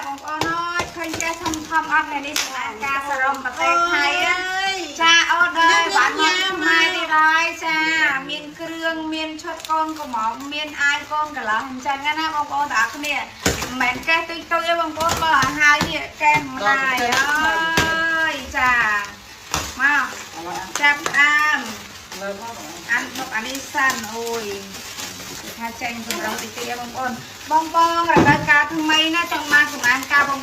បងប្អូនអើយឃើញគេធំធំអត់ថ្ងៃនេះសម្រាប់ការសរុបប្រទេសថៃចាអូនដែរបានមកខ្មែរនេះដែរចាមានគ្រឿងមានឈុតកូនកំមុំមានអាយកូនកន្លះអញ្ចឹងណាបងប្អូនទាំងអស់គ្នាមិនមែនគេទុយទុយទេបងប្អូនបើហើយនេះគេម្ដាយអើយចាមកចាប់អានអានមកអានេះសិនអូយថាចេញសម្រាប់ទីទីបងប្អូនបងរដូវកាលថ្មីណាចង់បានសម្អាតការបង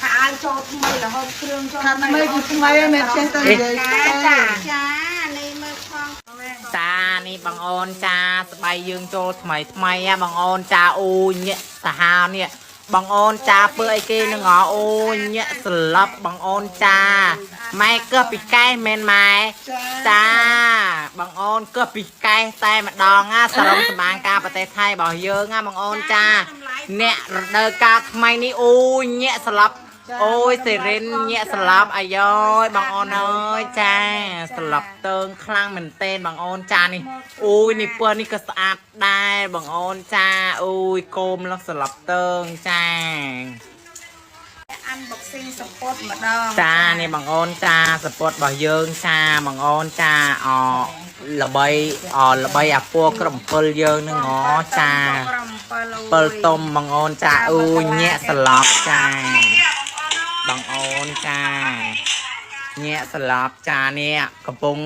ថាឲ្យចូលថ្មីរហូតគ្រឿងចូលថ្មីគឺថ្មីមិនចេះទៅនិយាយចានេះមើលផងចានេះបងអូនចាស្បៃយើងចូលថ្មីថ្មីបងអូនចាអូញាក់សាហាវនេះបងអូនចាពើអីគេនឹងអូញាក់ស្លាប់បងអូនចាម៉ែកើពីកែមែនម៉ែចាបងអូនកើពីកែតែម្ដងសរុបសម្បានការប្រទេសថៃរបស់យើងបងអូនចាអ្នករដូវកាលថ្មីនេះអូញាក់ស្លាប់អូយសេរិនញាក់ស្លាប់អាយ៉យបងអូនអើយចាស្លាប់តើងខ្លាំងមែនតេនបងអូនចានេះអូយនេះពណ៌នេះក៏ស្អាតដែរបងអូនចាអូយកូមលឹកស្លាប់តើងចាអានបុកស៊ីងសពុតម្ដងចានេះបងអូនចាសពុតរបស់យើងចាបងអូនចាល្បីអាពណ៌ក្រំ7យើងនឹងចា7តុំបងអូនចាអូយញាក់ស្លាប់ចាបងអូនចាញាក់ស្លាប់ចានេះកំពុង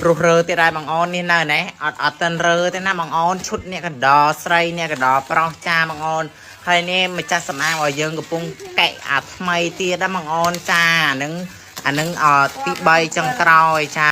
រុះរើទៀតដែរបងអូននេះនៅណែអត់តិនរើទេណាបងអូនឈុតនេះកណ្ដោស្រីនេះកណ្ដោប្រុសចាបងអូនហើយនេះម្ចាស់សម្អាងរបស់យើងកំពុងកែអាថ្មីទៀតដែរបងអូនចាអានឹងទី3ចុងក្រោយចា